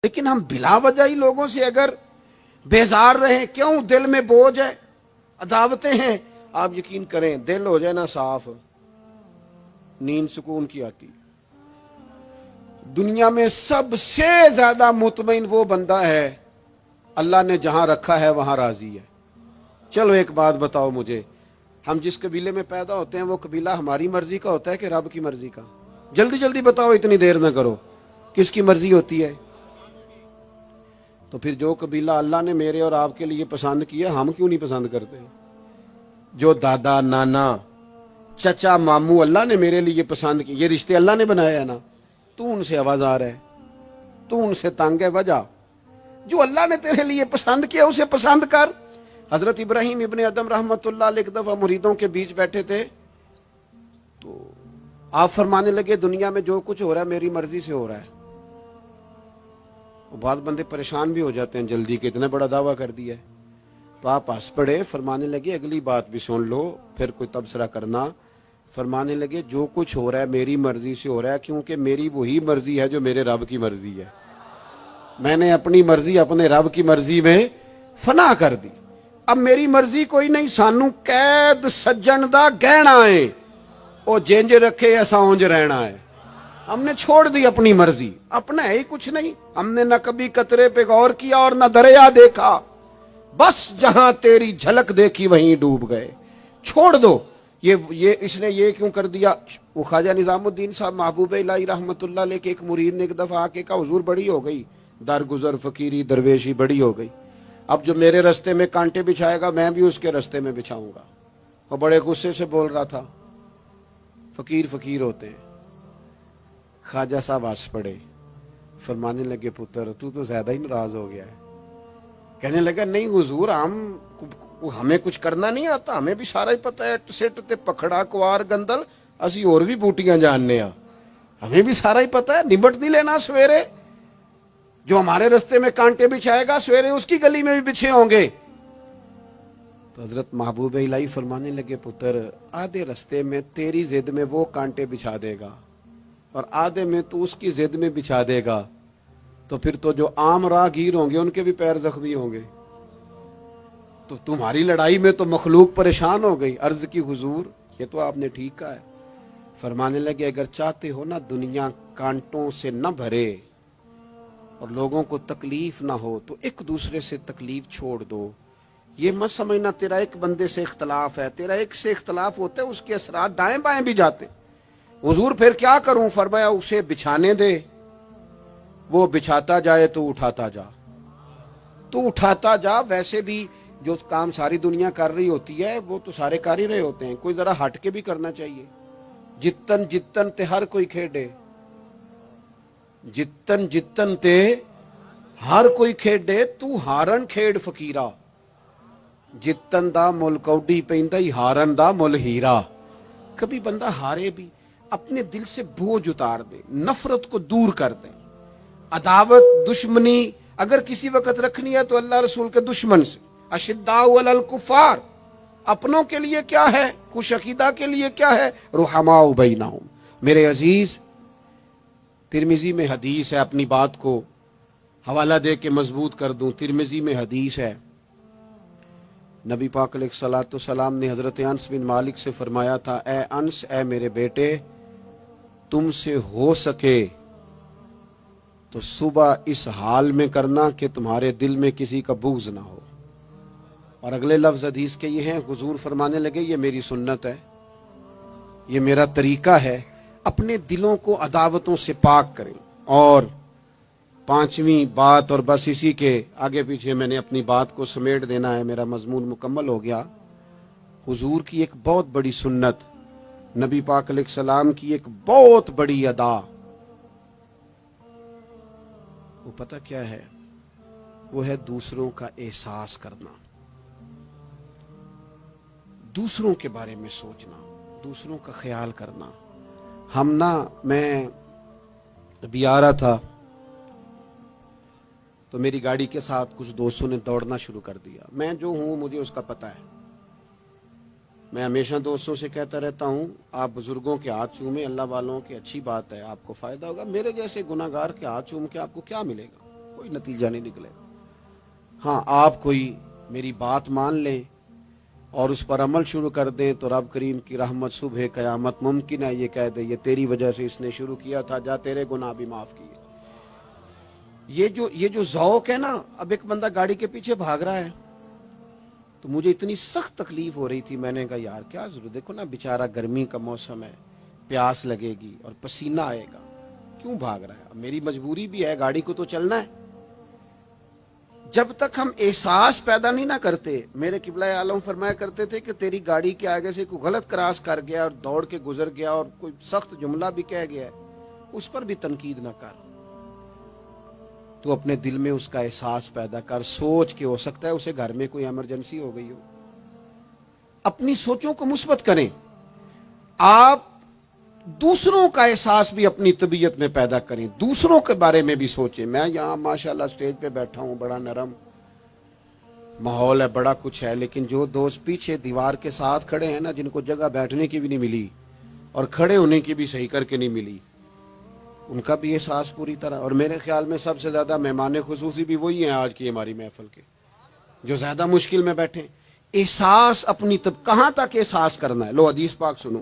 لیکن ہم بلا وجہ ہی لوگوں سے اگر بیزار رہیں، کیوں؟ دل میں بوجھ ہے، عداوتیں ہیں، آپ یقین کریں دل ہو جائے نا صاف، نیند سکون کی آتی۔ دنیا میں سب سے زیادہ مطمئن وہ بندہ ہے اللہ نے جہاں رکھا ہے وہاں راضی ہے۔ چلو ایک بات بتاؤ مجھے، ہم جس قبیلے میں پیدا ہوتے ہیں وہ قبیلہ ہماری مرضی کا ہوتا ہے کہ رب کی مرضی کا؟ جلدی جلدی بتاؤ، اتنی دیر نہ کرو، کس کی مرضی ہوتی ہے؟ تو پھر جو قبیلہ اللہ نے میرے اور آپ کے لیے پسند کیا ہم کیوں نہیں پسند کرتے؟ جو دادا نانا چچا ماموں اللہ نے میرے لیے پسند کی، یہ رشتے اللہ نے بنایا ہے نا، تو ان سے آوازار ہے، تو ان سے تنگ ہے۔ وجہ جو اللہ نے تیرے لیے پسند کیا اسے پسند کر۔ حضرت ابراہیم ابن ادم رحمت اللہ علیہ ایک دفعہ مریدوں کے بیچ بیٹھے تھے، تو آپ فرمانے لگے دنیا میں جو کچھ ہو رہا ہے میری مرضی سے ہو رہا ہے۔ بعض بندے پریشان بھی ہو جاتے ہیں جلدی کہ اتنا بڑا دعویٰ کر دیا ہے، تو آپ ہنس پڑے، فرمانے لگے اگلی بات بھی سن لو پھر کوئی تبصرہ کرنا۔ فرمانے لگے جو کچھ ہو رہا ہے میری مرضی سے ہو رہا ہے، کیونکہ میری وہی مرضی ہے جو میرے رب کی مرضی ہے۔ میں نے اپنی مرضی اپنے رب کی مرضی میں فنا کر دی۔ اب میری مرضی کوئی نہیں، سانو قید سجن دا گہنا ہے، او جینج رکھے ایسا اونج رہنا ہے۔ ہم نے چھوڑ دی اپنی مرضی، اپنا ہے ہی کچھ نہیں۔ ہم نے نہ کبھی قطرے پہ غور کیا اور نہ دریا دیکھا، بس جہاں تیری جھلک دیکھی وہیں ڈوب گئے۔ چھوڑ دو یہ اس نے یہ کیوں کر دیا؟ وہ خواجہ نظام الدین صاحب محبوب الہی رحمت اللہ علیہ کے ایک مرید نے ایک دفعہ آ کے کہا حضور بڑی ہو گئی درگزر فقیری درویشی بڑی ہو گئی، اب جو میرے رستے میں کانٹے بچھائے گا میں بھی اس کے رستے میں بچھاؤں گا۔ وہ بڑے غصے سے بول رہا تھا، فقیر فقیر ہوتے ہیں۔ خواجہ صاحب ہنس پڑے، فرمانے لگے پتر تو زیادہ ہی ناراض ہو گیا ہے۔ کہنے لگا نہیں حضور، ہمیں کچھ کرنا نہیں آتا، ہمیں بھی سارا ہی پتہ ہے، سٹ تے پکھڑا کوار گندل اسی اور بھی بوٹیاں جاننے ہاں، ہمیں بھی سارا ہی پتہ ہے، نمٹ نہیں لینا سویرے۔ جو ہمارے رستے میں کانٹے بچھائے گا سویرے اس کی گلی میں بھی بچھے ہوں گے۔ تو حضرت محبوب الہی فرمانے لگے پتر آدھے رستے میں تیری ضد میں وہ کانٹے بچھا دے گا اور آدھے میں تو اس کی ضد میں بچھا دے گا، تو پھر تو جو عام راہگیر ہوں گے ان کے بھی پیر زخمی ہوں گے۔ تو تمہاری لڑائی میں تو مخلوق پریشان ہو گئی۔ عرض کی حضور یہ تو آپ نے ٹھیک کہا ہے۔ فرمانے لگے اگر چاہتے ہو نا دنیا کانٹوں سے نہ بھرے اور لوگوں کو تکلیف نہ ہو تو ایک دوسرے سے تکلیف چھوڑ دو۔ یہ مت سمجھنا تیرا ایک بندے سے اختلاف ہے، تیرا ایک سے اختلاف ہوتا ہے اس کے اثرات دائیں بائیں بھی جاتے۔ حضور پھر کیا کروں؟ فرمایا اسے بچھانے دے، وہ بچھاتا جائے تو اٹھاتا جا، تو اٹھاتا جا۔ ویسے بھی جو کام ساری دنیا کر رہی ہوتی ہے وہ تو سارے کر ہی رہے ہوتے ہیں، کوئی ذرا ہٹ کے بھی کرنا چاہیے۔ جتن جتن تے ہر کوئی کھیڈے، جتن جتن تے ہر کوئی کھیڈے، تو ہارن کھیڈ فقیرا، جتن دا مل کوڈی پیندا ہی ہارن دا مل ہیرا۔ کبھی بندہ ہارے بھی اپنے دل سے بوجھ اتار دے، نفرت کو دور کر دے۔ عداوت دشمنی اگر کسی وقت رکھنی ہے تو اللہ رسول کے دشمن سے۔ اشداء علی الکفار، اپنوں کے لیے کیا ہے، خوش عقیدہ کے لیے کیا ہے، رحماء بینہم۔ میرے عزیز ترمذی میں حدیث ہے، اپنی بات کو حوالہ دے کے مضبوط کر دوں، ترمذی میں حدیث ہے، نبی پاک علیہ الصلوۃ والسلام نے حضرت انس بن مالک سے فرمایا تھا، اے انس، اے میرے بیٹے، تم سے ہو سکے تو صبح اس حال میں کرنا کہ تمہارے دل میں کسی کا بغض نہ ہو۔ اور اگلے لفظ حدیث کے یہ ہیں، حضور فرمانے لگے یہ میری سنت ہے، یہ میرا طریقہ ہے، اپنے دلوں کو عداوتوں سے پاک کریں۔ اور پانچویں بات، اور بس اسی کے آگے پیچھے میں نے اپنی بات کو سمیٹ دینا ہے، میرا مضمون مکمل ہو گیا۔ حضور کی ایک بہت بڑی سنت، نبی پاک علیہ السلام کی ایک بہت بڑی ادا، وہ پتہ کیا ہے؟ وہ ہے دوسروں کا احساس کرنا، دوسروں کے بارے میں سوچنا، دوسروں کا خیال کرنا۔ میں ابھی آ رہا تھا تو میری گاڑی کے ساتھ کچھ دوستوں نے دوڑنا شروع کر دیا۔ میں جو ہوں مجھے اس کا پتہ ہے، میں ہمیشہ دوستوں سے کہتا رہتا ہوں آپ بزرگوں کے ہاتھ چومیں، اللہ والوں کی اچھی بات ہے، آپ کو فائدہ ہوگا۔ میرے جیسے گناہگار کے ہاتھ چوم کے آپ کو کیا ملے گا؟ کوئی نتیجہ نہیں نکلے. ہاں آپ کوئی میری بات مان لیں اور اس پر عمل شروع کر دیں تو رب کریم کی رحمت صبح قیامت ممکن ہے یہ کہہ دے یہ تیری وجہ سے اس نے شروع کیا تھا، جا تیرے گناہ بھی معاف کیے. یہ جو ذوق ہے نا، اب ایک بندہ گاڑی کے پیچھے بھاگ رہا ہے تو مجھے اتنی سخت تکلیف ہو رہی تھی، میں نے کہا یار کیا ضرورت، دیکھو نا بیچارہ گرمی کا موسم ہے، پیاس لگے گی اور پسینہ آئے گا، کیوں بھاگ رہا ہے؟ اب میری مجبوری بھی ہے، گاڑی کو تو چلنا ہے. جب تک ہم احساس پیدا نہیں نہ کرتے، میرے قبلہ عالم فرمایا کرتے تھے کہ تیری گاڑی کے آگے سے کوئی غلط کراس کر گیا اور دوڑ کے گزر گیا اور کوئی سخت جملہ بھی کہہ گیا ہے، اس پر بھی تنقید نہ کر، تو اپنے دل میں اس کا احساس پیدا کر، سوچ کے ہو سکتا ہے اسے گھر میں کوئی ایمرجنسی ہو گئی ہو. اپنی سوچوں کو مثبت کریں. آپ دوسروں کا احساس بھی اپنی طبیعت میں پیدا کریں، دوسروں کے بارے میں بھی سوچیں. میں یہاں ماشاءاللہ سٹیج پہ بیٹھا ہوں، بڑا نرم ماحول ہے، بڑا کچھ ہے، لیکن جو دوست پیچھے دیوار کے ساتھ کھڑے ہیں نا، جن کو جگہ بیٹھنے کی بھی نہیں ملی اور کھڑے ہونے کی بھی صحیح کر کے نہیں ملی، ان کا بھی احساس پوری طرح. اور میرے خیال میں سب سے زیادہ مہمان خصوصی بھی وہی ہیں آج کی ہماری محفل کے، جو زیادہ مشکل میں بیٹھے. احساس اپنی کہاں تک احساس کرنا ہے؟ لو حدیث پاک سنو.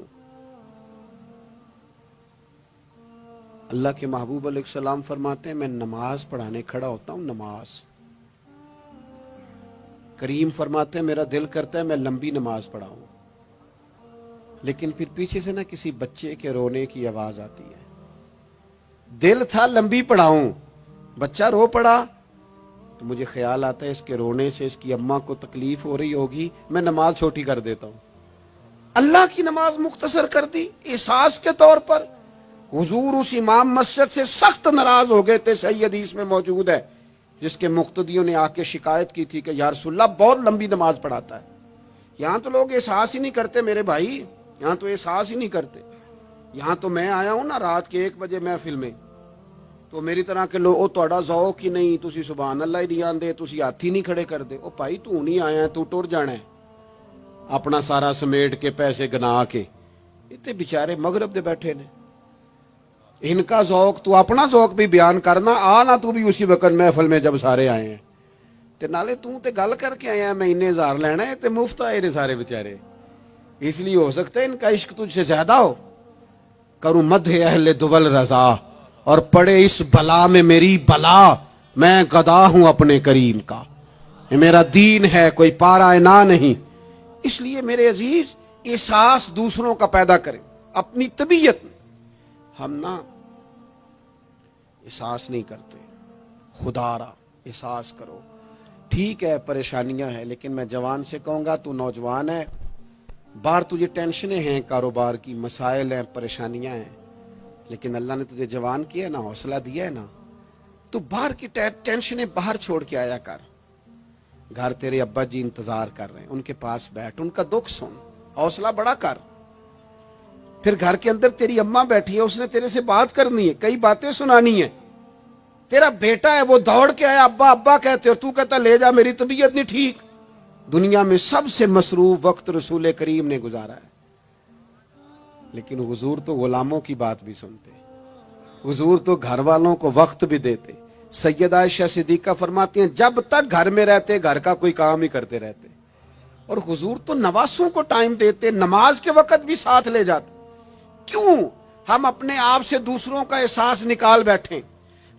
اللہ کے محبوب علیہ السلام فرماتے ہیں میں نماز پڑھانے کھڑا ہوتا ہوں، نماز. کریم فرماتے ہیں میرا دل کرتا ہے میں لمبی نماز پڑھاؤں، لیکن پھر پیچھے سے نہ کسی بچے کے رونے کی آواز آتی ہے. دل تھا لمبی پڑھاؤں، بچہ رو پڑا تو مجھے خیال آتا ہے اس کے رونے سے اس کی اماں کو تکلیف ہو رہی ہوگی، میں نماز چھوٹی کر دیتا ہوں. اللہ کی نماز مختصر کر دی احساس کے طور پر. حضور اس امام مسجد سے سخت ناراض ہو گئے تھے، صحیح حدیث میں موجود ہے، جس کے مقتدیوں نے آ کے شکایت کی تھی کہ یا رسول اللہ بہت لمبی نماز پڑھاتا ہے. یہاں تو لوگ احساس ہی نہیں کرتے میرے بھائی، یہاں تو احساس ہی نہیں کرتے. یہاں تو میں آیا ہوں نا رات کے 1 بجے محفل میں، تو میری طرح کے لوگ تہاڈا ذوق ہی نہیں، تسی سبحان اللہ ہی نہیں آندے، تسی ہاتھ ہی نہیں کھڑے کر دے. او بھائی تو نہیں آیا ہے، تو ٹر جانا ہے اپنا سارا سمیٹ کے پیسے گنا کے. اتنے بیچارے مغرب دے بیٹھے نے، ان کا ذوق تو اپنا ذوق بھی بیان کرنا، آنا تو بھی اسی وقت محفل میں جب سارے آئے ہیں تے نالے تو تے گل کر کے آیا میں انہیں ہزار لینا ہے تے مفت آئے نے سارے بیچارے. اس لیے ہو سکتا ہے ان کا عشق تجھ سے زیادہ ہو. کروں مدح اہل دول رضا اور پڑے اس بلا میں میری بلا، میں گدا ہوں اپنے کریم کا، یہ میرا دین ہے کوئی پارا نہ نہیں. اس لیے میرے عزیز احساس دوسروں کا پیدا کریں اپنی طبیعت میں. ہم نا احساس نہیں کرتے، خدا را احساس کرو. ٹھیک ہے پریشانیاں ہیں، لیکن میں جوان سے کہوں گا تو نوجوان ہے، باہر تجھے ٹینشنیں ہیں، کاروبار کی مسائل ہیں، پریشانیاں ہیں، لیکن اللہ نے تجھے جوان کیا نا، حوصلہ دیا ہے نا، تو باہر کی ٹینشنیں باہر چھوڑ کے آیا کر. گھر تیرے ابا جی انتظار کر رہے ہیں، ان کے پاس بیٹھ، ان کا دکھ سن، حوصلہ بڑا کر. پھر گھر کے اندر تیری اماں بیٹھی ہے، اس نے تیرے سے بات کرنی ہے، کئی باتیں سنانی ہے. تیرا بیٹا ہے وہ دوڑ کے آیا ابا ابا کہتے، اور تو کہتا لے جا میری طبیعت نہیں ٹھیک. دنیا میں سب سے مصروف وقت رسول کریم نے گزارا ہے، لیکن حضور تو غلاموں کی بات بھی سنتے، حضور تو گھر والوں کو وقت بھی دیتے. سیدہ عائشہ صدیقہ فرماتی ہیں جب تک گھر میں رہتے گھر کا کوئی کام ہی کرتے رہتے. اور حضور تو نواسوں کو ٹائم دیتے، نماز کے وقت بھی ساتھ لے جاتے. کیوں ہم اپنے آپ سے دوسروں کا احساس نکال بیٹھیں،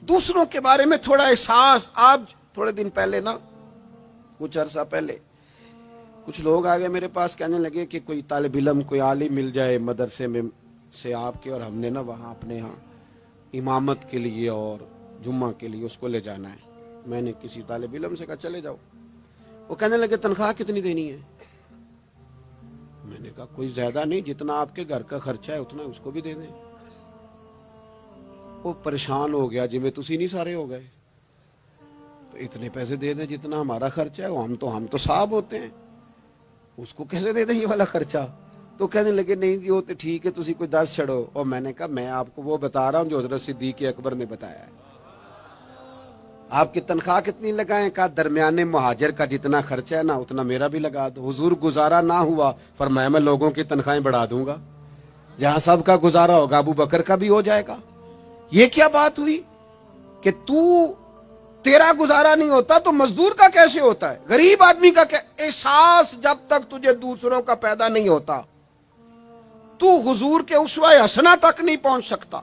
دوسروں کے بارے میں تھوڑا احساس. آپ تھوڑے دن پہلے نا، کچھ عرصہ پہلے کچھ لوگ آگے میرے پاس کہنے لگے کہ کوئی طالب علم کوئی عالم مل جائے مدرسے میں سے آپ کے، اور ہم نے نا وہاں اپنے ہاں امامت کے لیے اور جمعہ کے لیے اس کو لے جانا ہے. میں نے کسی طالب علم سے کہا چلے جاؤ. وہ کہنے لگے تنخواہ کتنی دینی ہے؟ میں نے کہا کوئی زیادہ نہیں، جتنا آپ کے گھر کا خرچہ ہے اتنا اس کو بھی دے دیں. وہ پریشان ہو گیا، جی میں تسی نہیں سارے ہو گئے تو اتنے پیسے دے دیں جتنا ہمارا خرچہ ہے. ہم تو صاحب ہوتے ہیں، اس کو کیسے دے دیں یہ والا خرچہ؟ تو کہنے لگے نہیں جی وہ تو ٹھیک ہے، تسی کوئی 10 چھڑو. اور میں نے کہا میں آپ کو وہ بتا رہا ہوں جو حضرت صدیق اکبر نے بتایا ہے. آپ کی تنخواہ کتنی لگائیں؟ کہا درمیانے مہاجر کا جتنا خرچہ ہے نا اتنا میرا بھی لگا دو. حضور گزارا نہ ہوا، فرمایا میں لوگوں کی تنخواہیں بڑھا دوں گا، جہاں سب کا گزارا ہوگا ابو بکر کا بھی ہو جائے گا. یہ کیا بات ہوئی کہ تو تیرا گزارا نہیں ہوتا تو مزدور کا کیسے ہوتا ہے؟ غریب آدمی کا احساس جب تک تجھے دوسروں کا پیدا نہیں ہوتا تو حضور کے اسوہ حسنہ تک نہیں پہنچ سکتا.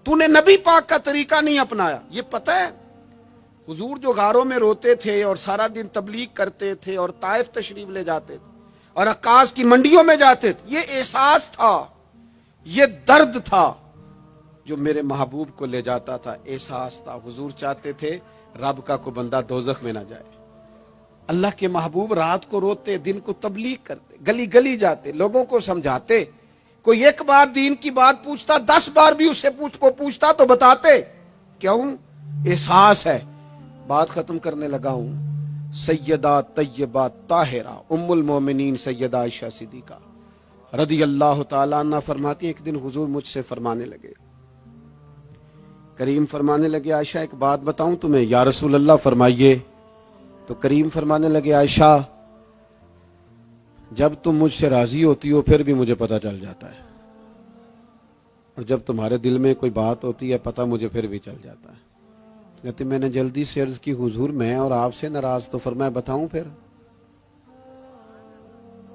تو نے نبی پاک کا طریقہ نہیں اپنایا. یہ پتہ ہے حضور جو غاروں میں روتے تھے اور سارا دن تبلیغ کرتے تھے اور طائف تشریف لے جاتے تھے اور عکاظ کی منڈیوں میں جاتے تھے، یہ احساس تھا، یہ درد تھا جو میرے محبوب کو لے جاتا تھا. احساس تھا. حضور چاہتے تھے رب کا کوئی بندہ دوزخ میں نہ جائے. اللہ کے محبوب رات کو روتے، دن کو تبلیغ کرتے، گلی گلی جاتے، لوگوں کو سمجھاتے. کوئی ایک بار دین کی بات پوچھتا، 10 بار بھی اس سے پوچھتا تو بتاتے. کیوں؟ احساس ہے. بات ختم کرنے لگا ہوں. سیدہ طیبہ طاہرہ ام المومنین سیدہ عائشہ صدیقہ رضی اللہ تعالیٰ عنہ فرماتی، ایک دن حضور مجھ سے فرمانے لگے، کریم فرمانے لگے عائشہ ایک بات بتاؤں تمہیں؟ یا رسول اللہ فرمائیے. تو کریم فرمانے لگے عائشہ جب تم مجھ سے راضی ہوتی ہو پھر بھی مجھے پتہ چل جاتا ہے، اور جب تمہارے دل میں کوئی بات ہوتی ہے پتہ مجھے پھر بھی چل جاتا ہے. کہتے میں نے جلدی سے عرض کی حضور میں اور آپ سے ناراض. تو فرمایا بتاؤں پھر؟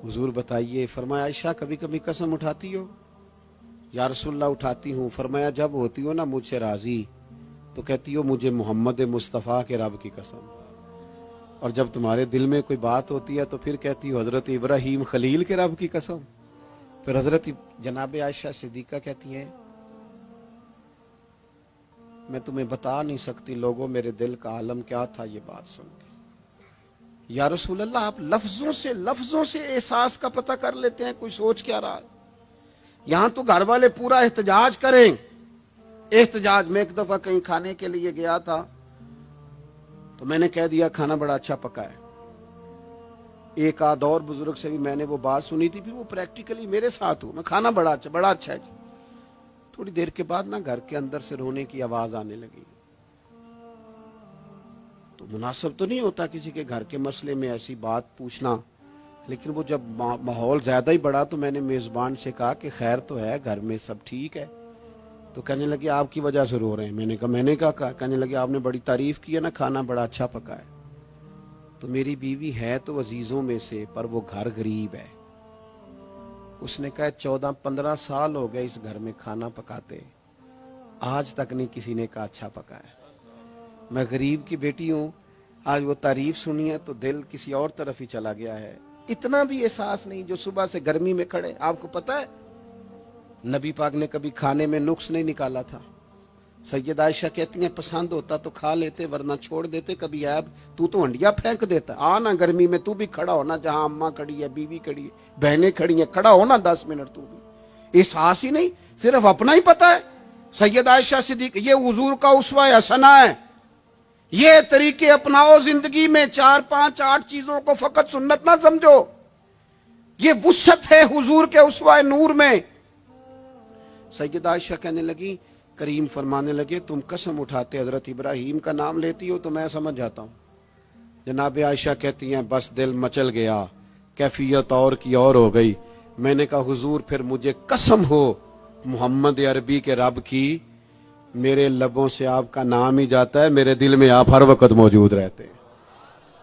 حضور بتائیے. فرمایا عائشہ کبھی کبھی قسم اٹھاتی ہو؟ یا رسول اللہ اٹھاتی ہوں. فرمایا جب ہوتی ہو نا مجھ سے راضی تو کہتی ہو مجھے محمد مصطفیٰ کے رب کی قسم، اور جب تمہارے دل میں کوئی بات ہوتی ہے تو پھر کہتی ہو حضرت ابراہیم خلیل کے رب کی قسم. پھر حضرت جناب عائشہ صدیقہ کہتی ہیں میں تمہیں بتا نہیں سکتی لوگوں میرے دل کا عالم کیا تھا یہ بات سن کے. یا رسول اللہ آپ لفظوں سے احساس کا پتہ کر لیتے ہیں کوئی سوچ کیا رہا ہے. یہاں تو گھر والے پورا احتجاج کریں. احتجاج. میں ایک دفعہ کہیں کھانے کے لیے گیا تھا تو میں نے کہہ دیا کھانا بڑا اچھا پکا ہے. ایک آدھ اور بزرگ سے بھی میں نے وہ بات سنی تھی، پھر وہ پریکٹیکلی میرے ساتھ ہوں، میں کھانا بڑا اچھا ہے جی. تھوڑی دیر کے بعد نا گھر کے اندر سے رونے کی آواز آنے لگی. تو مناسب تو نہیں ہوتا کسی کے گھر کے مسئلے میں ایسی بات پوچھنا، لیکن وہ جب ماحول زیادہ ہی بڑا تو میں نے میزبان سے کہا کہ خیر تو ہے گھر میں سب ٹھیک ہے؟ تو کہنے لگے آپ کی وجہ سے رو رہے ہیں. میں نے کہا. کہنے لگے آپ نے بڑی تعریف کی ہے نا کھانا بڑا اچھا پکا ہے. تو میری بیوی ہے تو عزیزوں میں سے پر وہ گھر غریب ہے. اس نے کہا 14-15 سال ہو گئے اس گھر میں کھانا پکاتے، آج تک نہیں کسی نے کہا اچھا پکا ہے. میں غریب کی بیٹی ہوں، آج وہ تعریف سنی ہے تو دل کسی اور طرف ہی چلا گیا ہے. اتنا بھی احساس نہیں جو صبح سے گرمی میں کھڑے. آپ کو پتا ہے نبی پاک نے کبھی کھانے میں نقص نہیں نکالا تھا. سیدہ عائشہ کہتی ہیں پسند ہوتا تو کھا لیتے ورنہ چھوڑ دیتے. کبھی عیب تو ہنڈیا پھینک دیتا. آنا گرمی میں تو بھی کھڑا ہونا، جہاں اماں کھڑی ہے، بیوی کھڑی ہے، بہنیں کھڑی ہیں، کھڑا ہونا 10 منٹ. تو بھی احساس ہی نہیں، صرف اپنا ہی پتا ہے. سیدہ عائشہ صدیقہ یہ حضور کا اسوہ حسنہ ہے. یہ طریقے اپناؤ زندگی میں. 4 5 8 چیزوں کو فقط سنت نہ سمجھو. یہ وسعت ہے حضور کے اسوہ نور میں. سیدہ عائشہ کہنے لگی، کریم فرمانے لگے تم قسم اٹھاتے حضرت ابراہیم کا نام لیتی ہو تو میں سمجھ جاتا ہوں. جناب عائشہ کہتی ہیں بس دل مچل گیا، کیفیت اور کی اور ہو گئی. میں نے کہا حضور پھر مجھے قسم ہو محمد عربی کے رب کی، میرے لبوں سے آپ کا نام ہی جاتا ہے، میرے دل میں آپ ہر وقت موجود رہتے ہیں.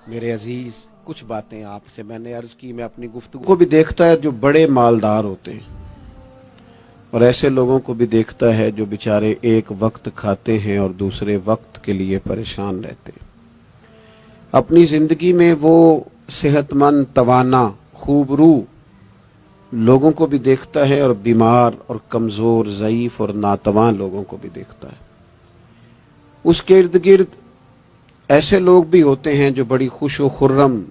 میرے عزیز کچھ باتیں آپ سے میں نے عرض کی. میں اپنی گفتگو کو بھی دیکھتا ہے جو بڑے مالدار ہوتے ہیں، اور ایسے لوگوں کو بھی دیکھتا ہے جو بیچارے ایک وقت کھاتے ہیں اور دوسرے وقت کے لیے پریشان رہتے ہیں. اپنی زندگی میں وہ صحت مند، توانا، خوبرو لوگوں کو بھی دیکھتا ہے اور بیمار اور کمزور، ضعیف اور ناتواں لوگوں کو بھی دیکھتا ہے. اس کے ارد گرد ایسے لوگ بھی ہوتے ہیں جو بڑی خوش و خرم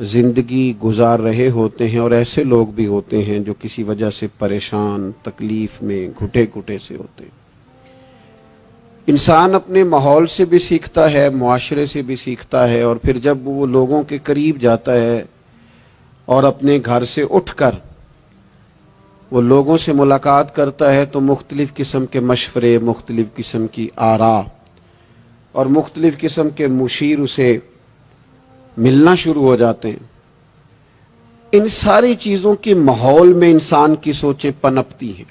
زندگی گزار رہے ہوتے ہیں، اور ایسے لوگ بھی ہوتے ہیں جو کسی وجہ سے پریشان، تکلیف میں گھٹے گھٹے سے ہوتے ہیں. انسان اپنے ماحول سے بھی سیکھتا ہے، معاشرے سے بھی سیکھتا ہے، اور پھر جب وہ لوگوں کے قریب جاتا ہے اور اپنے گھر سے اٹھ کر وہ لوگوں سے ملاقات کرتا ہے تو مختلف قسم کے مشورے، مختلف قسم کی آراء اور مختلف قسم کے مشیر اسے ملنا شروع ہو جاتے ہیں. ان ساری چیزوں کے ماحول میں انسان کی سوچیں پنپتی ہیں،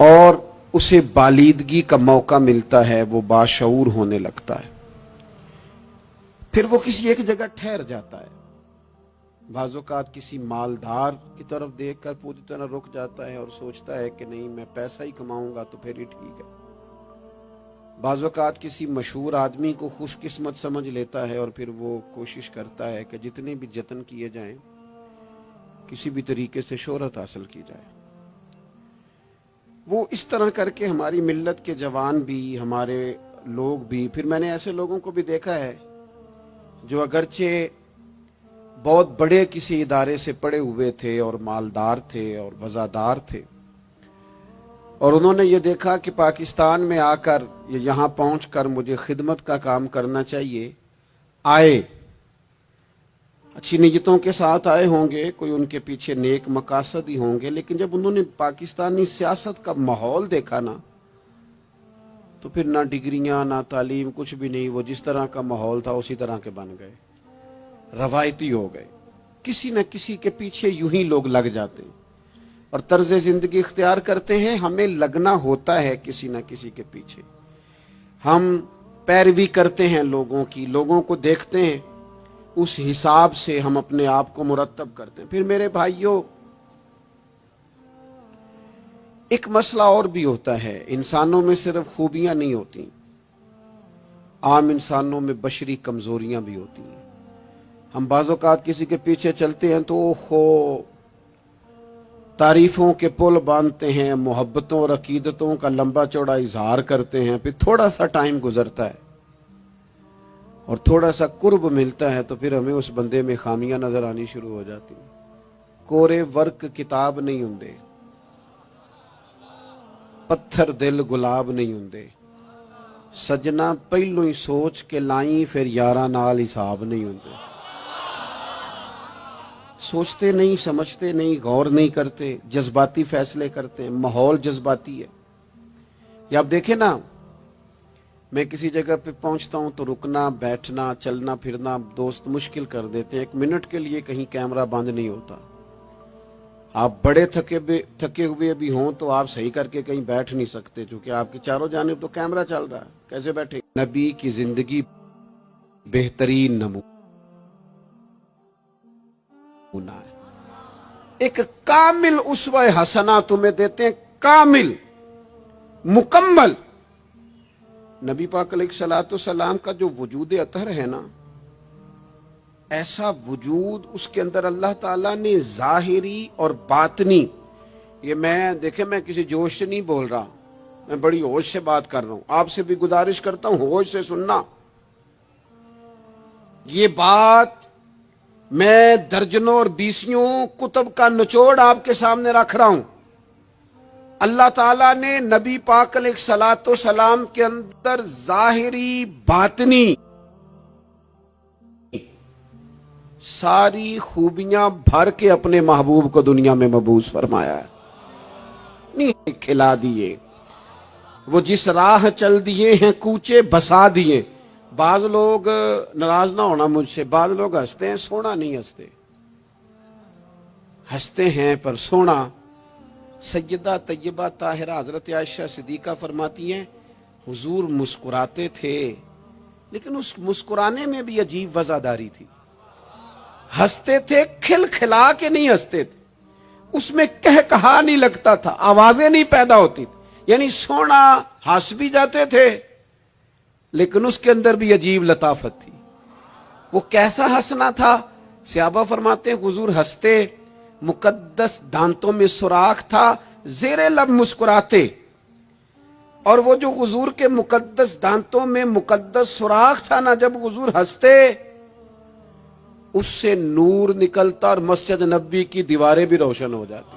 اور اسے بالیدگی کا موقع ملتا ہے، وہ باشعور ہونے لگتا ہے، پھر وہ کسی ایک جگہ ٹھہر جاتا ہے۔ بعض اوقات کسی مالدار کی طرف دیکھ کر پوری طرح رک جاتا ہے اور سوچتا ہے کہ نہیں، میں پیسہ ہی کماؤں گا تو پھر ہی ٹھیک ہے۔ بعض اوقات کسی مشہور آدمی کو خوش قسمت سمجھ لیتا ہے اور پھر وہ کوشش کرتا ہے کہ جتنے بھی جتن کیے جائیں کسی بھی طریقے سے شہرت حاصل کی جائے۔ وہ اس طرح کر کے ہماری ملت کے جوان بھی، ہمارے لوگ بھی، پھر میں نے ایسے لوگوں کو بھی دیکھا ہے جو اگرچہ بہت بڑے کسی ادارے سے پڑھے ہوئے تھے اور مالدار تھے اور وزادار تھے، اور انہوں نے یہ دیکھا کہ پاکستان میں آ کر، یہاں پہنچ کر مجھے خدمت کا کام کرنا چاہیے، آئے، اچھی نیتوں کے ساتھ آئے ہوں گے، کوئی ان کے پیچھے نیک مقاصد ہی ہوں گے، لیکن جب انہوں نے پاکستانی سیاست کا ماحول دیکھا نا، تو پھر نہ ڈگریاں نہ تعلیم کچھ بھی نہیں، وہ جس طرح کا ماحول تھا اسی طرح کے بن گئے، روایتی ہو گئے۔ کسی نہ کسی کے پیچھے یوں ہی لوگ لگ جاتے ہیں اور طرز زندگی اختیار کرتے ہیں۔ ہمیں لگنا ہوتا ہے کسی نہ کسی کے پیچھے، ہم پیروی کرتے ہیں لوگوں کی، لوگوں کو دیکھتے ہیں، اس حساب سے ہم اپنے آپ کو مرتب کرتے ہیں۔ پھر میرے بھائیوں، ایک مسئلہ اور بھی ہوتا ہے، انسانوں میں صرف خوبیاں نہیں ہوتی، عام انسانوں میں بشری کمزوریاں بھی ہوتی ہیں۔ ہم بعض اوقات کسی کے پیچھے چلتے ہیں تو تعریفوں کے پل باندھتے ہیں، محبتوں اور عقیدتوں کا لمبا چوڑا اظہار کرتے ہیں، پھر تھوڑا سا ٹائم گزرتا ہے اور تھوڑا سا قرب ملتا ہے تو پھر ہمیں اس بندے میں خامیاں نظر آنی شروع ہو جاتی ہیں۔ کورے ورک کتاب نہیں ہوندے، پتھر دل گلاب نہیں ہوندے، سجنا پہلو ہی سوچ کے لائیں پھر یاراں نال حساب نہیں ہوندے۔ سوچتے نہیں، سمجھتے نہیں، غور نہیں کرتے، جذباتی فیصلے کرتے ہیں، ماحول جذباتی ہے۔ یا آپ دیکھیں نا، میں کسی جگہ پہ پہنچتا ہوں تو رکنا، بیٹھنا، چلنا پھرنا دوست مشکل کر دیتے ہیں، 1 منٹ کے لیے کہیں کیمرہ بند نہیں ہوتا۔ آپ بڑے تھکے ہوئے بھی ہوں تو آپ صحیح کر کے کہیں بیٹھ نہیں سکتے، چونکہ آپ کے چاروں جانب تو کیمرہ چل رہا ہے، کیسے بیٹھیں؟ نبی کی زندگی بہترین نمونہ ہے۔ ایک کامل اسوہ حسنہ تمہیں دیتے ہیں، کامل، مکمل۔ نبی پاک علیہ الصلوۃ والسلام کا جو وجود اطہر ہے نا، ایسا وجود اس کے اندر اللہ تعالیٰ نے ظاہری اور باطنی، یہ دیکھیں میں کسی جوش سے نہیں بول رہا، میں بڑی ہوش سے بات کر رہا ہوں، آپ سے بھی گزارش کرتا ہوں ہوش سے سننا۔ یہ بات میں درجنوں اور بیسیوں کتب کا نچوڑ آپ کے سامنے رکھ رہا ہوں۔ اللہ تعالیٰ نے نبی پاک علیہ الصلوۃ والسلام کے اندر ظاہری باطنی ساری خوبیاں بھر کے اپنے محبوب کو دنیا میں مبعوث فرمایا ہے، نہیں کھلا دیے، وہ جس راہ چل دیے ہیں کوچے بسا دیے۔ بعض لوگ ناراض نہ ہونا مجھ سے، بعض لوگ ہنستے ہیں، سونا نہیں ہنستے، ہنستے ہیں پر سونا۔ سیدہ طیبہ طاہرہ حضرت عائشہ صدیقہ فرماتی ہیں حضور مسکراتے تھے لیکن اس مسکرانے میں بھی عجیب وزاداری تھی، ہنستے تھے کھل کھلا کے نہیں ہنستے تھے، اس میں کہا نہیں لگتا تھا، آوازیں نہیں پیدا ہوتی تھی، یعنی سونا ہنس بھی جاتے تھے لیکن اس کے اندر بھی عجیب لطافت تھی۔ وہ کیسا ہنسنا تھا؟ صحابہ فرماتے ہیں حضور ہنستے، مقدس دانتوں میں سوراخ تھا، زیر لب مسکراتے، اور وہ جو حضور کے مقدس دانتوں میں مقدس سوراخ تھا نا، جب حضور ہنستے اس سے نور نکلتا اور مسجد نبی کی دیواریں بھی روشن ہو جاتی۔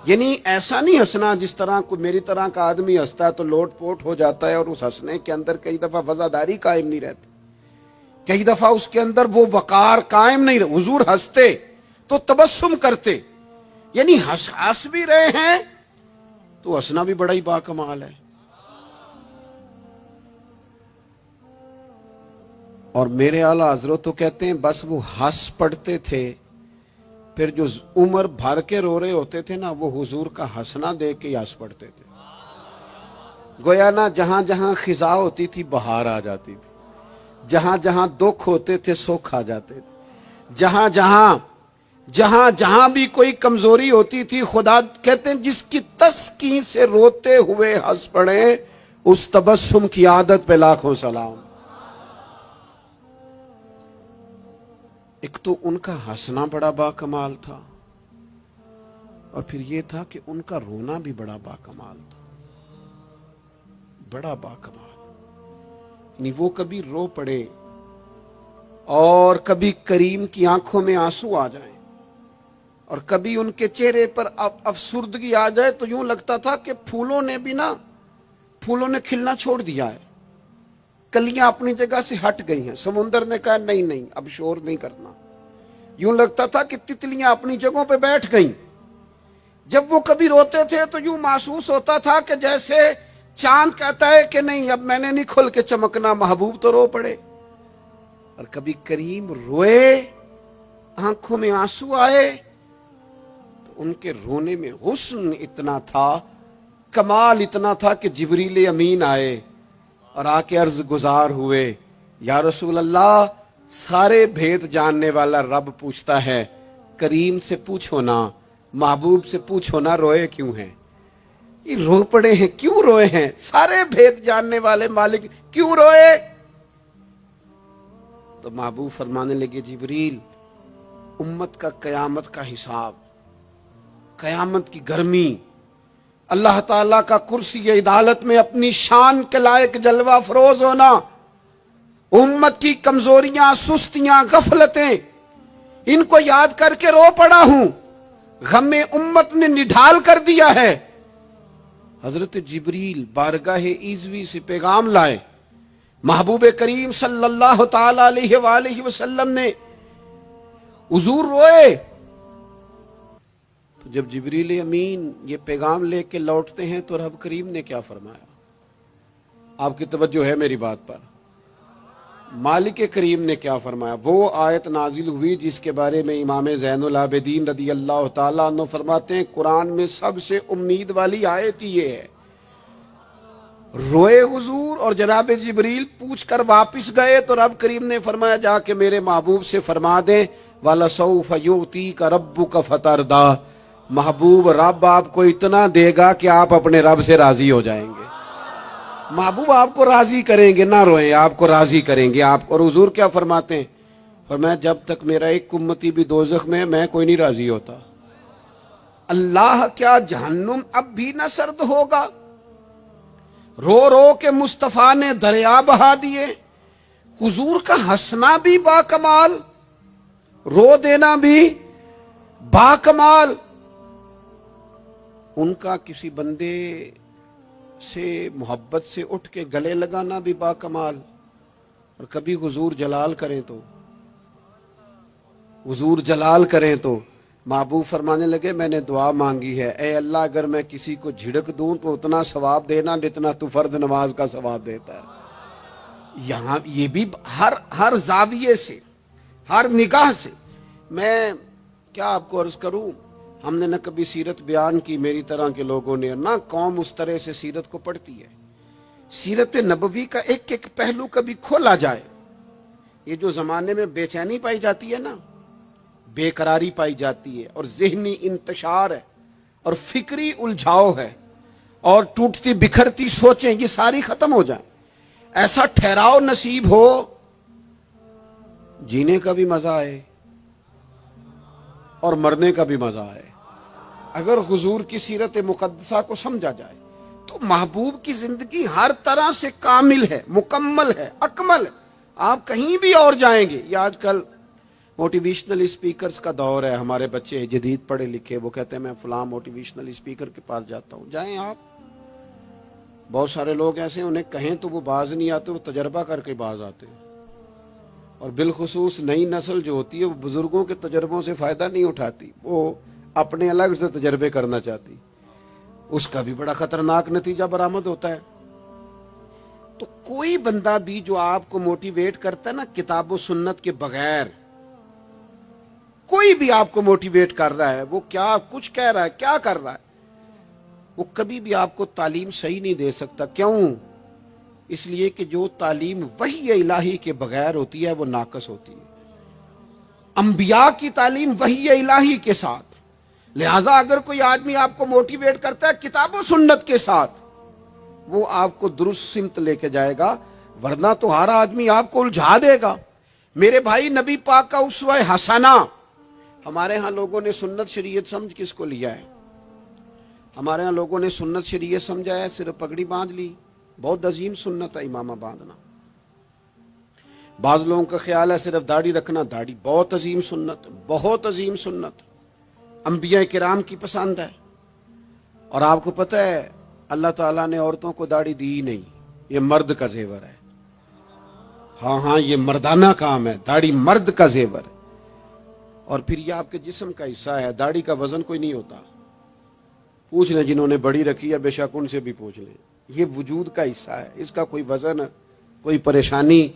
یعنی ایسا نہیں ہنسنا جس طرح کوئی میری طرح کا آدمی ہنستا ہے تو لوٹ پوٹ ہو جاتا ہے اور اس ہنسنے کے اندر کئی دفعہ وزاداری قائم نہیں رہتی، کئی دفعہ اس کے اندر وہ وقار قائم نہیں رہتا۔ حضور ہنستے تو تبسم کرتے، یعنی ہنس بھی رہے ہیں تو ہنسنا بھی بڑا ہی باکمال ہے۔ اور میرے اعلیٰ حضرت تو کہتے ہیں بس وہ ہنس پڑتے تھے پھر جو عمر بھر کے رو رہے ہوتے تھے نا وہ حضور کا ہنسنا دیکھ کے ہنس پڑتے تھے. گویا نا جہاں جہاں خزاں ہوتی تھی بہار آ جاتی تھی, جہاں جہاں دکھ ہوتے تھے سکھ آ جاتے تھے, جہاں جہاں بھی کوئی کمزوری ہوتی تھی خدا کہتے ہیں جس کی تسکین سے روتے ہوئے ہنس پڑے اس تبسم کی عادت پہ لاکھوں سلام. ایک تو ان کا ہنسنا بڑا با کمال تھا اور پھر یہ تھا کہ ان کا رونا بھی بڑا با کمال تھا, بڑا با کمال. یعنی وہ کبھی رو پڑے اور کبھی کریم کی آنکھوں میں آنسو آ جائیں اور کبھی ان کے چہرے پر افسردگی آ جائے تو یوں لگتا تھا کہ پھولوں نے کھلنا چھوڑ دیا ہے, کلیاں اپنی جگہ سے ہٹ گئی ہیں. سمندر نے کہا نہیں اب شور نہیں کرنا. یوں لگتا تھا کہ تتلیاں اپنی جگہوں پہ بیٹھ گئیں. جب وہ کبھی روتے تھے تو یوں محسوس ہوتا تھا کہ جیسے چاند کہتا ہے کہ نہیں اب میں نے نہیں کھل کے چمکنا, محبوب تو رو پڑے. اور کبھی کریم روئے, آنکھوں میں آنسو آئے تو ان کے رونے میں حسن اتنا تھا, کمال اتنا تھا کہ جبریل امین آئے اور آ کے عرض گزار ہوئے, یا رسول اللہ سارے بھید جاننے والا رب پوچھتا ہے کریم سے پوچھو نا, محبوب سے پوچھو نا روئے کیوں ہیں. یہ رو پڑے ہیں, کیوں روئے ہیں؟ سارے بھید جاننے والے مالک کیوں روئے؟ تو محبوب فرمانے لگے جبریل امت کا قیامت کا حساب, قیامت کی گرمی, اللہ تعالیٰ کا کرسی عدالت میں اپنی شان کے لائق جلوہ فروز ہونا, امت کی کمزوریاں, سستیاں, غفلتیں, ان کو یاد کر کے رو پڑا ہوں. غم امت نے نڈھال کر دیا ہے. حضرت جبریل بارگاہ ایزوی سے پیغام لائے, محبوب کریم صلی اللہ تعالی علیہ وآلہ وسلم نے حضور روئے. تو جب جبریل امین یہ پیغام لے کے لوٹتے ہیں تو رب کریم نے کیا فرمایا؟ آپ کی توجہ ہے میری بات پر؟ مالک کریم نے کیا فرمایا؟ وہ آیت نازل ہوئی جس کے بارے میں امام زین العابدین رضی اللہ تعالیٰ عنہ فرماتے ہیں قرآن میں سب سے امید والی آیت یہ ہے. روئے حضور اور جناب جبریل پوچھ کر واپس گئے تو رب کریم نے فرمایا جا کے میرے محبوب سے فرما دیں وَلَسَوْفَ يُؤْتِيكَ رَبُّكَ فَتَرْضَىٰ, محبوب رب آپ کو اتنا دے گا کہ آپ اپنے رب سے راضی ہو جائیں گے. محبوب آپ کو راضی کریں گے, نہ روئیں, آپ کو راضی کریں گے آپ. اور حضور کیا فرماتے ہیں؟ فرمایا جب تک میرا ایک امتی بھی دوزخ میں کوئی نہیں راضی ہوتا. اللہ کیا جہنم اب بھی نہ سرد ہوگا؟ رو رو کے مصطفیٰ نے دریا بہا دیے. حضور کا ہنسنا بھی با کمال, رو دینا بھی با کمال. ان کا کسی بندے سے محبت سے اٹھ کے گلے لگانا بھی با کمال. اور کبھی حضور جلال کریں تو محبوب فرمانے لگے میں نے دعا مانگی ہے, اے اللہ اگر میں کسی کو جھڑک دوں تو اتنا ثواب دینا جتنا تو فرض نماز کا ثواب دیتا ہے. یہاں یہ بھی ہر زاویے سے, ہر نگاہ سے. میں کیا آپ کو عرض کروں, ہم نے نہ کبھی سیرت بیان کی میری طرح کے لوگوں نے, نہ قوم اس طرح سے سیرت کو پڑھتی ہے. سیرت نبوی کا ایک ایک پہلو کبھی کھولا جائے. یہ جو زمانے میں بے چینی پائی جاتی ہے نا, بے قراری پائی جاتی ہے اور ذہنی انتشار ہے اور فکری الجھاؤ ہے اور ٹوٹتی بکھرتی سوچیں, یہ ساری ختم ہو جائیں. ایسا ٹھہراؤ نصیب ہو, جینے کا بھی مزہ آئے اور مرنے کا بھی مزہ آئے. اگر حضور کی سیرت مقدسہ کو سمجھا جائے تو محبوب کی زندگی ہر طرح سے کامل ہے, مکمل ہے, اکمل ہے. آپ کہیں بھی اور جائیں گے. یہ آج کل موٹیویشنل اسپیکرز کا دور ہے. ہمارے بچے جدید پڑھے لکھے, وہ کہتے ہیں میں فلاں موٹیویشنل اسپیکر کے پاس جاتا ہوں. جائیں آپ. بہت سارے لوگ ایسے انہیں کہیں تو وہ باز نہیں آتے, وہ تجربہ کر کے باز آتے ہیں. اور بالخصوص نئی نسل جو ہوتی ہے وہ بزرگوں کے تجربوں سے فائدہ نہیں اٹھاتی, وہ اپنے الگ سے تجربے کرنا چاہتی. اس کا بھی بڑا خطرناک نتیجہ برآمد ہوتا ہے. تو کوئی بندہ بھی جو آپ کو موٹیویٹ کرتا ہے نا کتاب و سنت کے بغیر, کوئی بھی آپ کو موٹیویٹ کر رہا ہے، وہ کیا کچھ کہہ رہا ہے، کیا کر رہا ہے، وہ کبھی بھی آپ کو تعلیم صحیح نہیں دے سکتا۔ کیوں؟ اس لیے کہ جو تعلیم وحی الہی کے بغیر ہوتی ہے وہ ناقص ہوتی ہے۔ انبیاء کی تعلیم وحی الہی کے ساتھ، لہذا اگر کوئی آدمی آپ کو موٹیویٹ کرتا ہے کتاب و سنت کے ساتھ، وہ آپ کو درست سمت لے کے جائے گا، ورنہ تو ہر آدمی آپ کو الجھا دے گا۔ میرے بھائی، نبی پاک کا اسوہ حسنہ، ہمارے ہاں لوگوں نے سنت شریعت سمجھ کس کو لیا ہے؟ ہمارے ہاں لوگوں نے سنت شریعت سمجھا ہے صرف پگڑی باندھ لی، بہت عظیم سنت ہے امامہ باندھنا۔ بعض لوگوں کا خیال ہے صرف داڑھی رکھنا، داڑھی بہت عظیم سنت، بہت عظیم سنت، انبیاء کرام کی پسند ہے۔ اور آپ کو پتہ ہے اللہ تعالیٰ نے عورتوں کو داڑھی دی ہی نہیں، یہ مرد کا زیور ہے۔ ہاں یہ مردانہ کام ہے، داڑھی مرد کا زیور ہے۔ اور پھر یہ آپ کے جسم کا حصہ ہے، داڑھی کا وزن کوئی نہیں ہوتا۔ پوچھ لیں جنہوں نے بڑی رکھی ہے، بے شک ان سے بھی پوچھ لیں، یہ وجود کا حصہ ہے، اس کا کوئی وزن، کوئی پریشانی۔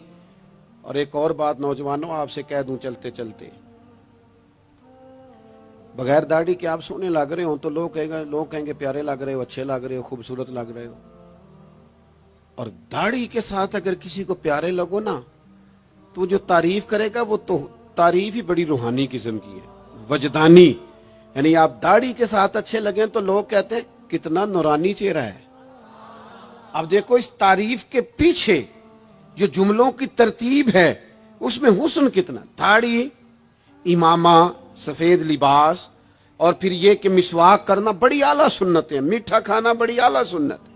اور ایک اور بات نوجوانوں آپ سے کہہ دوں چلتے چلتے، بغیر داڑھی کے آپ سونے لگ رہے ہوں تو لوگ کہیں گے پیارے لگ رہے ہو، اچھے لگ رہے ہو، خوبصورت لگ رہے ہو۔ اور داڑھی کے ساتھ اگر کسی کو پیارے لگو نا تو جو تعریف کرے گا وہ تو تعریف ہی بڑی روحانی قسم کی ہے، وجدانی۔ یعنی آپ داڑھی کے ساتھ اچھے لگیں تو لوگ کہتے ہیں کتنا نورانی چہرہ ہے۔ اب دیکھو اس تعریف کے پیچھے جو جملوں کی ترتیب ہے اس میں حسن کتنا، داڑھی، امامہ، سفید لباس، اور پھر یہ کہ مسواک کرنا بڑی اعلیٰ سنت ہے، میٹھا کھانا بڑی اعلیٰ سنت ہے۔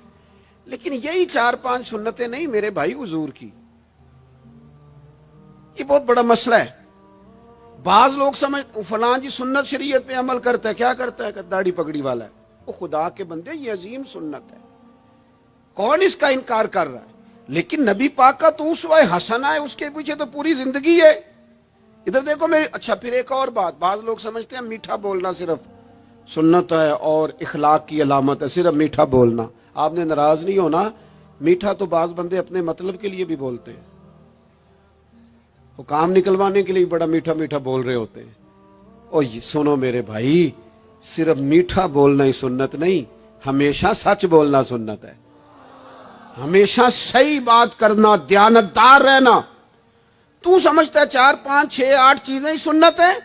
لیکن یہی 4-5 سنتیں نہیں میرے بھائی حضور کی، یہ بہت بڑا مسئلہ ہے۔ بعض لوگ سمجھ فلاں جی سنت شریعت پہ عمل کرتا ہے، کیا کرتا ہے کہ داڑھی پگڑی والا ہے، وہ خدا کے بندے یہ عظیم سنت ہے، کون اس کا انکار کر رہا ہے؟ لیکن نبی پاک کا تو اسوہ حسنہ ہے، اس کے پیچھے تو پوری زندگی ہے۔ ادھر دیکھو میری، اچھا پھر ایک اور بات، بعض لوگ سمجھتے ہیں میٹھا بولنا صرف سنت ہے اور اخلاق کی علامت ہے، صرف میٹھا بولنا۔ آپ نے ناراض نہیں ہونا، میٹھا تو بعض بندے اپنے مطلب کے لیے بھی بولتے ہیں، وہ کام نکلوانے کے لیے بڑا میٹھا میٹھا بول رہے ہوتے ہیں۔ اور سنو میرے بھائی، صرف میٹھا بولنا ہی سنت نہیں، ہمیشہ سچ بولنا سنت ہے، ہمیشہ صحیح بات کرنا، دیانتدار رہنا۔ تو سمجھتا ہے 4 5 6 8 چیزیں ہی سنت ہیں؟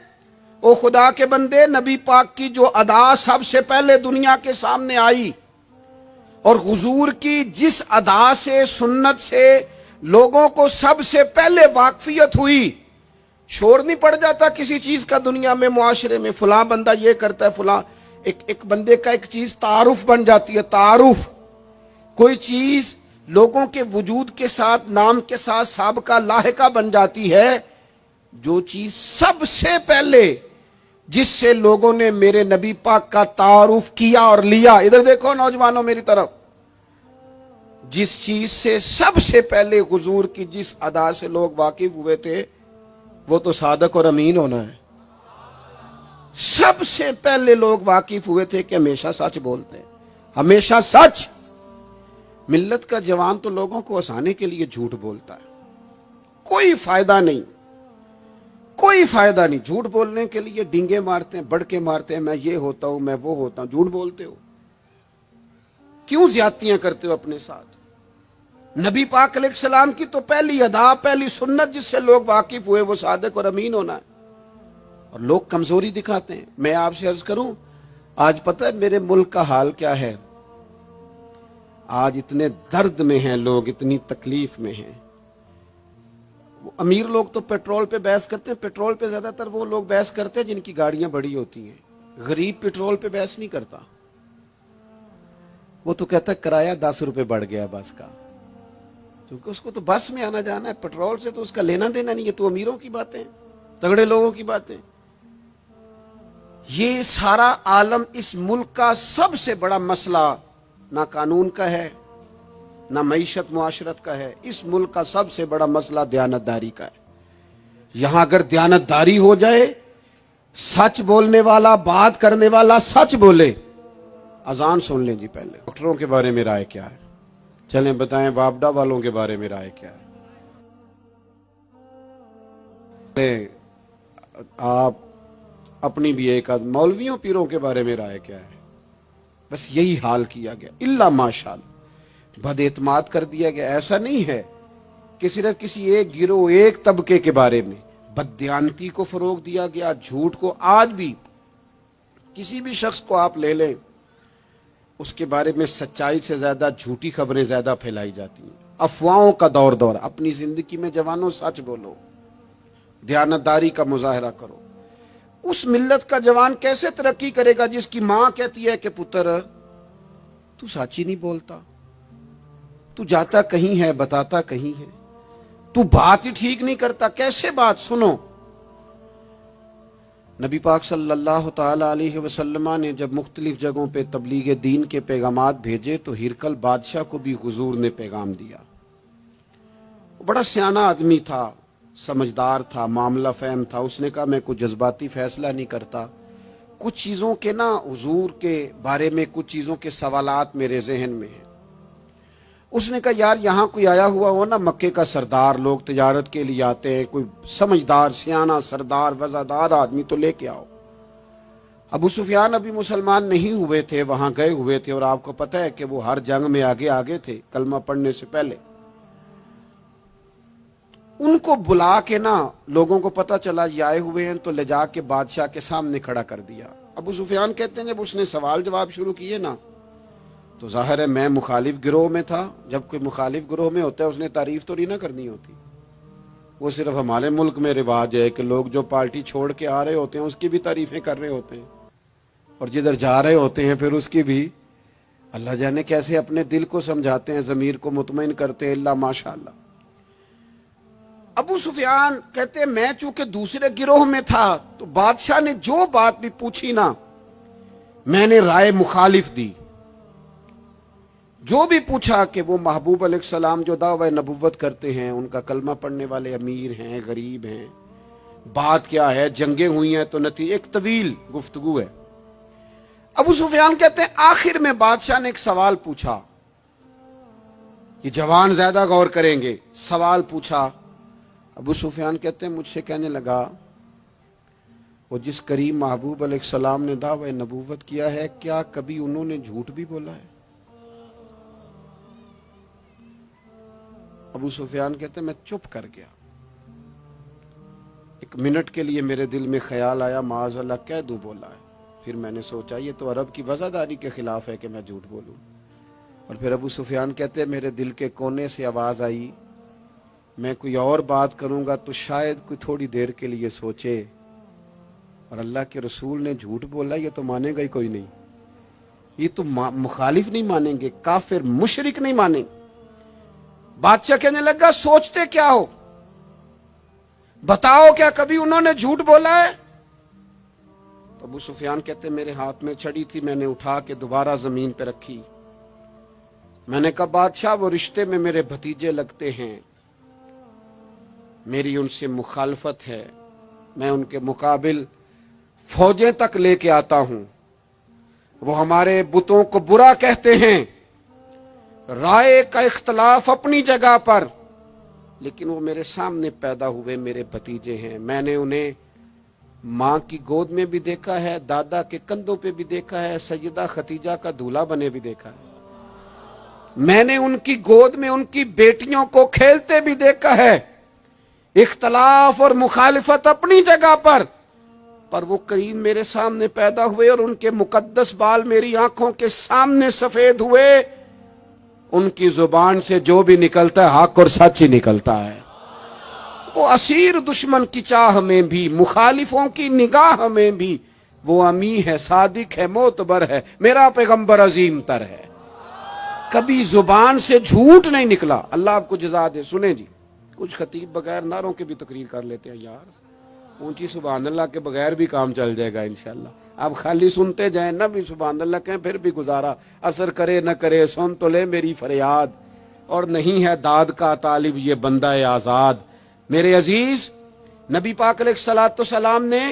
او خدا کے بندے، نبی پاک کی جو ادا سب سے پہلے دنیا کے سامنے آئی اور حضور کی جس ادا سے، سنت سے لوگوں کو سب سے پہلے واقفیت ہوئی، شور نہیں پڑ جاتا کسی چیز کا دنیا میں، معاشرے میں فلاں بندہ یہ کرتا ہے، فلاں ایک بندے کا ایک چیز تعارف بن جاتی ہے، تعارف۔ کوئی چیز لوگوں کے وجود کے ساتھ، نام کے ساتھ سابقہ لاحقہ بن جاتی ہے۔ جو چیز سب سے پہلے جس سے لوگوں نے میرے نبی پاک کا تعارف کیا اور لیا، ادھر دیکھو نوجوانوں میری طرف، جس چیز سے سب سے پہلے حضور کی جس ادا سے لوگ واقف ہوئے تھے وہ تو صادق اور امین ہونا ہے۔ سب سے پہلے لوگ واقف ہوئے تھے کہ ہمیشہ سچ بولتے ہیں، ہمیشہ سچ۔ ملت کا جوان تو لوگوں کو ہنسانے کے لیے جھوٹ بولتا ہے، کوئی فائدہ نہیں، کوئی فائدہ نہیں۔ جھوٹ بولنے کے لیے ڈینگے مارتے ہیں، بڑھ کے مارتے ہیں، میں یہ ہوتا ہوں، میں وہ ہوتا ہوں۔ جھوٹ بولتے ہو، کیوں زیادتیاں کرتے ہو اپنے ساتھ؟ نبی پاک علیہ السلام کی تو پہلی ادا، پہلی سنت جس سے لوگ واقف ہوئے وہ صادق اور امین ہونا ہے، اور لوگ کمزوری دکھاتے ہیں۔ میں آپ سے عرض کروں، آج پتہ ہے میرے ملک کا حال کیا ہے؟ آج اتنے درد میں ہیں لوگ، اتنی تکلیف میں ہیں۔ امیر لوگ تو پیٹرول پہ بحث کرتے ہیں، پیٹرول پہ زیادہ تر وہ لوگ بحث کرتے ہیں جن کی گاڑیاں بڑی ہوتی ہیں۔ غریب پیٹرول پہ بحث نہیں کرتا، وہ تو کہتا ہے کرایہ 10 روپے بڑھ گیا بس کا، کیونکہ اس کو تو بس میں آنا جانا ہے، پیٹرول سے تو اس کا لینا دینا نہیں۔ یہ تو امیروں کی باتیں، تگڑے لوگوں کی باتیں۔ یہ سارا عالم، اس ملک کا سب سے بڑا مسئلہ نہ قانون کا ہے، نہ معیشت معاشرت کا ہے، اس ملک کا سب سے بڑا مسئلہ دیانتداری کا ہے۔ یہاں اگر دیانتداری ہو جائے، سچ بولنے والا، بات کرنے والا سچ بولے۔ اذان سن لیں جی پہلے۔ ڈاکٹروں کے بارے میں رائے کیا ہے؟ چلیں بتائیں وابڈا والوں کے بارے میں رائے کیا ہے؟ آپ اپنی بھی ایک آدھ مولویوں پیروں کے بارے میں رائے کیا ہے؟ بس یہی حال کیا گیا، الا ماشاءاللہ بد اعتماد کر دیا گیا۔ ایسا نہیں ہے کہ صرف کسی ایک گروہ ایک طبقے کے بارے میں بددیانتی کو فروغ دیا گیا، جھوٹ کو۔ آج بھی کسی بھی شخص کو آپ لے لیں، اس کے بارے میں سچائی سے زیادہ جھوٹی خبریں زیادہ پھیلائی جاتی ہیں، افواہوں کا دور۔ اپنی زندگی میں جوانوں سچ بولو، دیانتداری کا مظاہرہ کرو۔ اس ملت کا جوان کیسے ترقی کرے گا جس کی ماں کہتی ہے کہ پتر تو سچ ہی نہیں بولتا، تو جاتا کہیں ہے بتاتا کہیں ہے، تو بات ہی ٹھیک نہیں کرتا، کیسے بات سنو۔ نبی پاک صلی اللہ تعالی علیہ وسلم نے جب مختلف جگہوں پہ تبلیغ دین کے پیغامات بھیجے تو ہرقل بادشاہ کو بھی حضور نے پیغام دیا۔ وہ بڑا سیانہ آدمی تھا، سمجھدار تھا، معاملہ فہم تھا۔ اس نے کہا میں کوئی جذباتی فیصلہ نہیں کرتا، کچھ چیزوں کے حضور کے بارے میں کچھ چیزوں کے سوالات میرے ذہن میں ہیں۔ اس نے کہا یار یہاں کوئی آیا ہوا ہو نا، مکے کا سردار، لوگ تجارت کے لیے آتے ہیں، کوئی سمجھدار سیانہ سردار وزادار آدمی تو لے کے آؤ۔ ابو سفیان ابھی مسلمان نہیں ہوئے تھے، وہاں گئے ہوئے تھے، اور آپ کو پتہ ہے کہ وہ ہر جنگ میں آگے تھے کلمہ پڑھنے سے پہلے۔ ان کو بلا کے لوگوں کو پتہ چلا یہ آئے ہوئے ہیں، تو لے جا کے بادشاہ کے سامنے کھڑا کر دیا۔ ابو سفیان کہتے ہیں جب اس نے سوال جواب شروع کیے تو ظاہر ہے میں مخالف گروہ میں تھا۔ جب کوئی مخالف گروہ میں ہوتا ہے اس نے تعریف تو نہیں نہ کرنی ہوتی، وہ صرف ہمارے ملک میں رواج ہے کہ لوگ جو پارٹی چھوڑ کے آ رہے ہوتے ہیں اس کی بھی تعریفیں کر رہے ہوتے ہیں، اور جدھر جا رہے ہوتے ہیں پھر اس کی بھی۔ اللہ جانے کیسے اپنے دل کو سمجھاتے ہیں، ضمیر کو مطمئن کرتے ہیں، اللہ ماشاءاللہ۔ ابو سفیان کہتے ہیں میں چونکہ دوسرے گروہ میں تھا تو بادشاہ نے جو بات بھی پوچھی میں نے رائے مخالف دی۔ جو بھی پوچھا کہ وہ محبوب علیہ السلام جو دعوی نبوت کرتے ہیں، ان کا کلمہ پڑھنے والے امیر ہیں، غریب ہیں، بات کیا ہے، جنگیں ہوئی ہیں تو نتیجہ، ایک طویل گفتگو ہے۔ ابو سفیان کہتے ہیں آخر میں بادشاہ نے ایک سوال پوچھا، یہ جوان زیادہ غور کریں گے، سوال پوچھا۔ ابو سفیان کہتے ہیں مجھ سے کہنے لگا وہ جس کریم محبوب علیہ السلام نے دعوی نبوت کیا ہے، کیا کبھی انہوں نے جھوٹ بھی بولا ہے؟ ابو سفیان کہتے ہیں میں چپ کر گیا۔ ایک منٹ کے لیے میرے دل میں خیال آیا معاذ اللہ کہہ دوں بولا ہے، پھر میں نے سوچا یہ تو عرب کی وزاداری کے خلاف ہے کہ میں جھوٹ بولوں۔ اور پھر ابو سفیان کہتے ہیں میرے دل کے کونے سے آواز آئی میں کوئی اور بات کروں گا تو شاید کوئی تھوڑی دیر کے لیے سوچے، اور اللہ کے رسول نے جھوٹ بولا یہ تو مانے گا ہی کوئی نہیں، یہ تو مخالف نہیں مانیں گے، کافر مشرک نہیں مانیں گے۔ بادشاہ کہنے لگا سوچتے کیا ہو، بتاؤ کیا کبھی انہوں نے جھوٹ بولا ہے؟ تو ابو سفیان کہتے میرے ہاتھ میں چھڑی تھی، میں نے اٹھا کے دوبارہ زمین پہ رکھی۔ میں نے کہا بادشاہ وہ رشتے میں میرے بھتیجے لگتے ہیں، میری ان سے مخالفت ہے، میں ان کے مقابل فوجیں تک لے کے آتا ہوں، وہ ہمارے بتوں کو برا کہتے ہیں، رائے کا اختلاف اپنی جگہ پر، لیکن وہ میرے سامنے پیدا ہوئے میرے بھتیجے ہیں، میں نے انہیں ماں کی گود میں بھی دیکھا ہے، دادا کے کندھوں پہ بھی دیکھا ہے، سیدہ خدیجہ کا دولہا بنے بھی دیکھا ہے، میں نے ان کی گود میں ان کی بیٹیوں کو کھیلتے بھی دیکھا ہے۔ اختلاف اور مخالفت اپنی جگہ پر وہ کریم میرے سامنے پیدا ہوئے اور ان کے مقدس بال میری آنکھوں کے سامنے سفید ہوئے، ان کی زبان سے جو بھی نکلتا ہے حق اور سچ ہی نکلتا ہے۔ وہ اسیر دشمن کی چاہ میں بھی، مخالفوں کی نگاہ میں بھی وہ امی ہے، صادق ہے، معتبر ہے، میرا پیغمبر عظیم تر ہے، کبھی زبان سے جھوٹ نہیں نکلا۔ اللہ آپ کو جزا دے۔ سنیں جی، کچھ خطیب بغیر نعروں کے بھی تقریر کر لیتے ہیں یار، اونچی سبحان اللہ کے بغیر بھی کام چل جائے گا انشاءاللہ۔ آپ خالی سنتے جائیں نہ بھی سبحان اللہ کہیں پھر بھی گزارا، اثر کرے نہ کرے سن تو لے میری فریاد، اور نہیں ہے داد کا طالب یہ بندہ آزاد۔ میرے عزیز نبی پاک علیہ الصلوۃ والسلام نے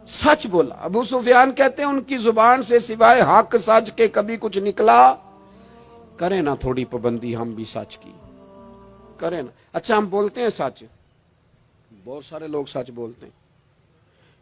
سچ بولا۔ ابو سفیان کہتے ہیں ان کی زبان سے سوائے حق سچ کے کبھی کچھ نکلا؟ کریں نا تھوڑی پابندی ہم بھی سچ کی، کریں نا۔ اچھا ہم بولتے ہیں سچ، بہت سارے لوگ سچ بولتے ہیں،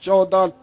14